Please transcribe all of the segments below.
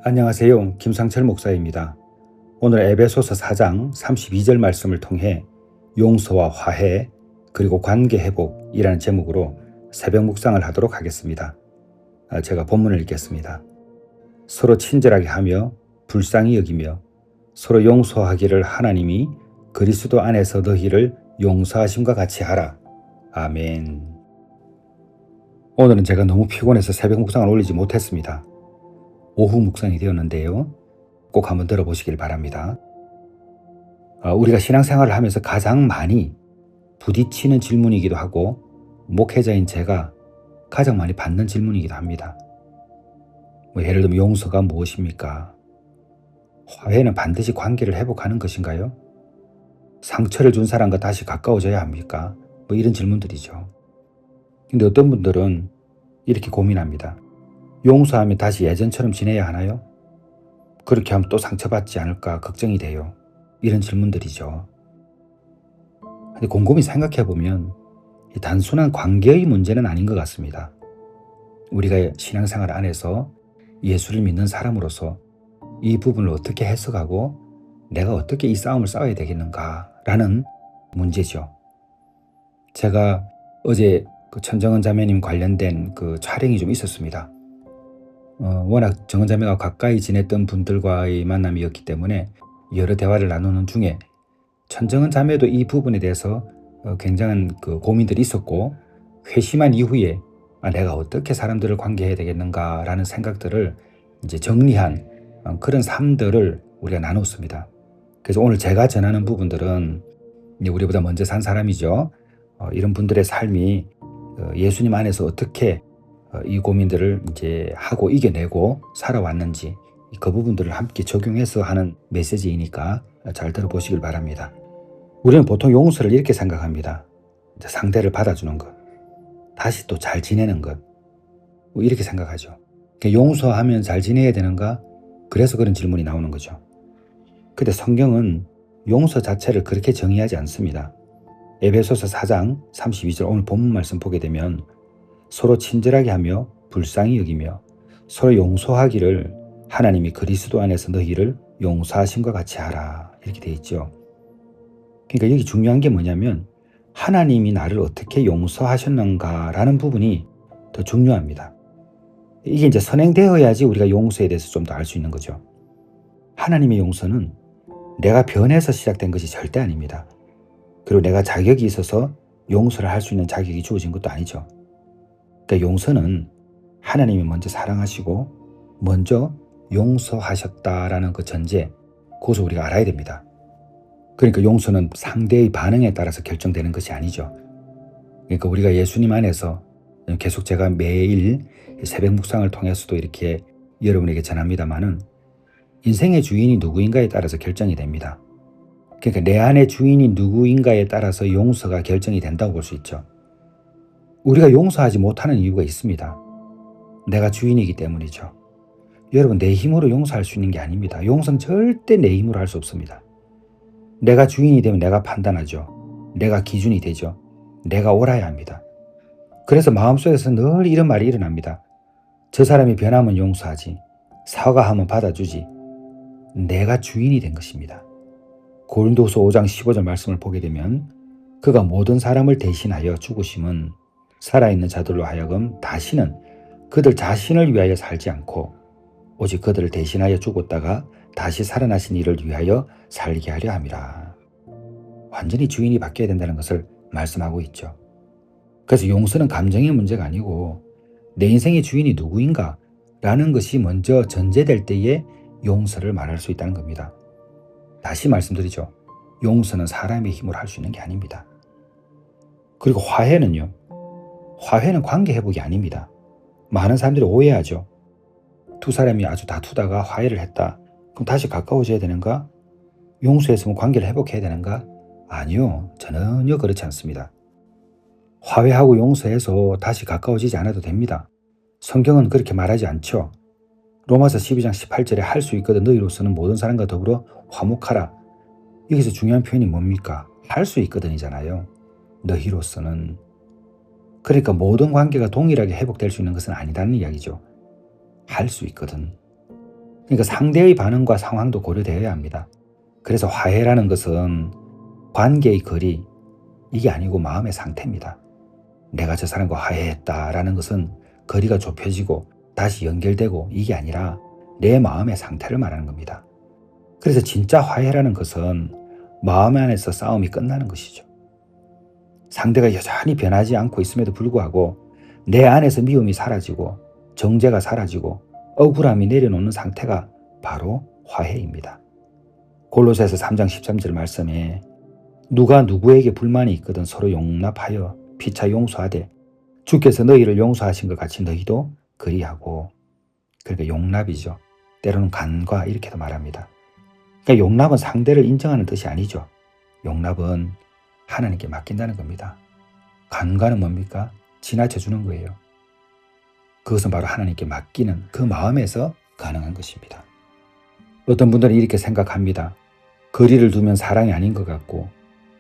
안녕하세요. 김상철 목사입니다. 오늘 에베소서 4장 32절 말씀을 통해 용서와 화해 그리고 관계 회복이라는 제목으로 새벽 묵상을 하도록 하겠습니다. 제가 본문을 읽겠습니다. 서로 친절하게 하며 불쌍히 여기며 서로 용서하기를 하나님이 그리스도 안에서 너희를 용서하심과 같이 하라. 아멘. 오늘은 제가 너무 피곤해서 새벽 묵상을 올리지 못했습니다. 오후 묵상이 되었는데요. 꼭 한번 들어보시길 바랍니다. 우리가 신앙생활을 하면서 가장 많이 부딪히는 질문이기도 하고 목회자인 제가 가장 많이 받는 질문이기도 합니다. 예를 들면 용서가 무엇입니까? 화해는 반드시 관계를 회복하는 것인가요? 상처를 준 사람과 다시 가까워져야 합니까? 이런 질문들이죠. 근데 어떤 분들은 이렇게 고민합니다. 용서하면 다시 예전처럼 지내야 하나요? 그렇게 하면 또 상처받지 않을까 걱정이 돼요. 이런 질문들이죠. 근데 곰곰이 생각해보면 단순한 관계의 문제는 아닌 것 같습니다. 우리가 신앙생활 안에서 예수를 믿는 사람으로서 이 부분을 어떻게 해석하고 내가 어떻게 이 싸움을 싸워야 되겠는가라는 문제죠. 제가 어제 천정은 자매님 관련된 촬영이 좀 있었습니다. 워낙 정은 자매가 가까이 지냈던 분들과의 만남이었기 때문에 여러 대화를 나누는 중에 천정은 자매도 이 부분에 대해서 굉장한 고민들이 있었고 회심한 이후에 내가 어떻게 사람들을 관계해야 되겠는가라는 생각들을 이제 정리한 그런 삶들을 우리가 나눴습니다. 그래서 오늘 제가 전하는 부분들은 우리보다 먼저 산 사람이죠. 이런 분들의 삶이 예수님 안에서 어떻게 이 고민들을 이제 하고 이겨내고 살아왔는지 그 부분들을 함께 적용해서 하는 메시지이니까 잘 들어보시길 바랍니다. 우리는 보통 용서를 이렇게 생각합니다. 상대를 받아주는 것, 다시 또 잘 지내는 것, 이렇게 생각하죠. 용서하면 잘 지내야 되는가? 그래서 그런 질문이 나오는 거죠. 근데 성경은 용서 자체를 그렇게 정의하지 않습니다. 에베소서 4장 32절 오늘 본문 말씀 보게 되면 서로 친절하게 하며 불쌍히 여기며 서로 용서하기를 하나님이 그리스도 안에서 너희를 용서하심과 같이 하라. 이렇게 되어 있죠. 그러니까 여기 중요한 게 뭐냐면 하나님이 나를 어떻게 용서하셨는가라는 부분이 더 중요합니다. 이게 이제 선행되어야지 우리가 용서에 대해서 좀 더 알 수 있는 거죠. 하나님의 용서는 내가 변해서 시작된 것이 절대 아닙니다. 그리고 내가 자격이 있어서 용서를 할 수 있는 자격이 주어진 것도 아니죠. 그러니까 용서는 하나님이 먼저 사랑하시고 먼저 용서하셨다라는 그 전제, 그것을 우리가 알아야 됩니다. 그러니까 용서는 상대의 반응에 따라서 결정되는 것이 아니죠. 그러니까 우리가 예수님 안에서 계속 제가 매일 새벽 묵상을 통해서도 이렇게 여러분에게 전합니다마는 인생의 주인이 누구인가에 따라서 결정이 됩니다. 그러니까 내 안의 주인이 누구인가에 따라서 용서가 결정이 된다고 볼 수 있죠. 우리가 용서하지 못하는 이유가 있습니다. 내가 주인이기 때문이죠. 여러분, 내 힘으로 용서할 수 있는 게 아닙니다. 용서는 절대 내 힘으로 할 수 없습니다. 내가 주인이 되면 내가 판단하죠. 내가 기준이 되죠. 내가 옳아야 합니다. 그래서 마음속에서 늘 이런 말이 일어납니다. 저 사람이 변하면 용서하지. 사과하면 받아주지. 내가 주인이 된 것입니다. 고린도서 5장 15절 말씀을 보게 되면 그가 모든 사람을 대신하여 죽으심은 살아있는 자들로 하여금 다시는 그들 자신을 위하여 살지 않고 오직 그들을 대신하여 죽었다가 다시 살아나신 이를 위하여 살게 하려 함이라. 완전히 주인이 바뀌어야 된다는 것을 말씀하고 있죠. 그래서 용서는 감정의 문제가 아니고 내 인생의 주인이 누구인가 라는 것이 먼저 전제될 때에 용서를 말할 수 있다는 겁니다. 다시 말씀드리죠. 용서는 사람의 힘으로 할 수 있는 게 아닙니다. 그리고 화해는요. 화해는 관계 회복이 아닙니다. 많은 사람들이 오해하죠. 두 사람이 아주 다투다가 화해를 했다. 그럼 다시 가까워져야 되는가? 용서했으면 관계를 회복해야 되는가? 아니요. 전혀 그렇지 않습니다. 화해하고 용서해서 다시 가까워지지 않아도 됩니다. 성경은 그렇게 말하지 않죠. 로마서 12장 18절에 할 수 있거든 너희로서는 모든 사람과 더불어 화목하라. 여기서 중요한 표현이 뭡니까? 할 수 있거든이잖아요. 너희로서는. 그러니까 모든 관계가 동일하게 회복될 수 있는 것은 아니다는 이야기죠. 할 수 있거든. 그러니까 상대의 반응과 상황도 고려되어야 합니다. 그래서 화해라는 것은 관계의 거리, 이게 아니고 마음의 상태입니다. 내가 저 사람과 화해했다라는 것은 거리가 좁혀지고 다시 연결되고 이게 아니라 내 마음의 상태를 말하는 겁니다. 그래서 진짜 화해라는 것은 마음 안에서 싸움이 끝나는 것이죠. 상대가 여전히 변하지 않고 있음에도 불구하고 내 안에서 미움이 사라지고 정죄가 사라지고 억울함이 내려놓는 상태가 바로 화해입니다. 골로새서 3장 13절 말씀에 누가 누구에게 불만이 있거든 서로 용납하여 피차 용서하되 주께서 너희를 용서하신 것 같이 너희도 그리하고, 그러니까 용납이죠. 때로는 간과 이렇게도 말합니다. 그러니까 용납은 상대를 인정하는 뜻이 아니죠. 용납은 하나님께 맡긴다는 겁니다. 간과는 뭡니까? 지나쳐주는 거예요. 그것은 바로 하나님께 맡기는 그 마음에서 가능한 것입니다. 어떤 분들은 이렇게 생각합니다. 거리를 두면 사랑이 아닌 것 같고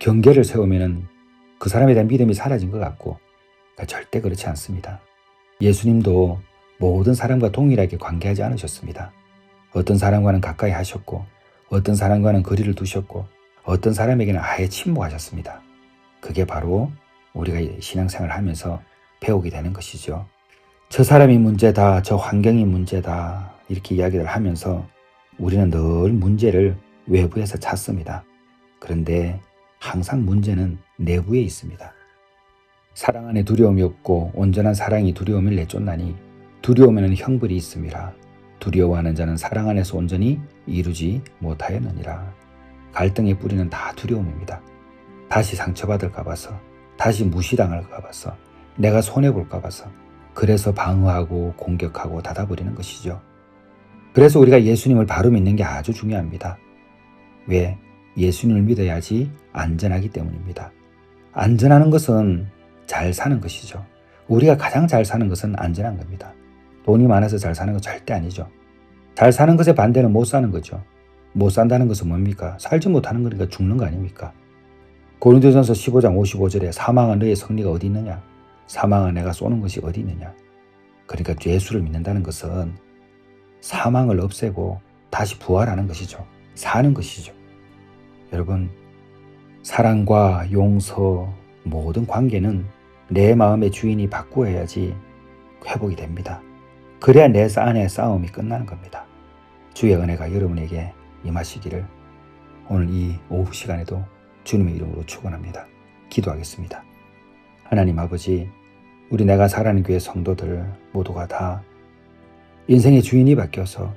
경계를 세우면 그 사람에 대한 믿음이 사라진 것 같고, 그러니까 절대 그렇지 않습니다. 예수님도 모든 사람과 동일하게 관계하지 않으셨습니다. 어떤 사람과는 가까이 하셨고 어떤 사람과는 거리를 두셨고 어떤 사람에게는 아예 침묵하셨습니다. 그게 바로 우리가 신앙생활을 하면서 배우게 되는 것이죠. 저 사람이 문제다, 저 환경이 문제다 이렇게 이야기를 하면서 우리는 늘 문제를 외부에서 찾습니다. 그런데 항상 문제는 내부에 있습니다. 사랑 안에 두려움이 없고 온전한 사랑이 두려움을 내쫓나니 두려움에는 형벌이 있음이라. 두려워하는 자는 사랑 안에서 온전히 이루지 못하였느니라. 갈등의 뿌리는 다 두려움입니다. 다시 상처받을까 봐서, 다시 무시당할까 봐서, 내가 손해볼까 봐서, 그래서 방어하고 공격하고 닫아버리는 것이죠. 그래서 우리가 예수님을 바로 믿는 게 아주 중요합니다. 왜? 예수님을 믿어야지 안전하기 때문입니다. 안전하는 것은 잘 사는 것이죠. 우리가 가장 잘 사는 것은 안전한 겁니다. 돈이 많아서 잘 사는 건 절대 아니죠. 잘 사는 것의 반대는 못 사는 거죠. 못 산다는 것은 뭡니까? 살지 못하는 거니까 죽는 거 아닙니까? 고린도전서 15장 55절에 사망한 너의 승리가 어디 있느냐? 사망한 내가 쏘는 것이 어디 있느냐? 그러니까 예수를 믿는다는 것은 사망을 없애고 다시 부활하는 것이죠. 사는 것이죠. 여러분, 사랑과 용서, 모든 관계는 내 마음의 주인이 바꾸어야지 회복이 됩니다. 그래야 내 안의 싸움이 끝나는 겁니다. 주의 은혜가 여러분에게 임하시기를 오늘 이 오후 시간에도 주님의 이름으로 축원합니다. 기도하겠습니다. 하나님 아버지, 우리 내가 살아가는 교회 성도들 모두가 다 인생의 주인이 바뀌어서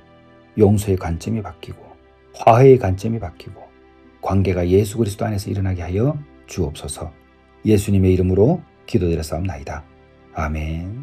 용서의 관점이 바뀌고 화해의 관점이 바뀌고 관계가 예수 그리스도 안에서 일어나게 하여 주옵소서. 예수님의 이름으로 기도드렸사옵나이다. 아멘.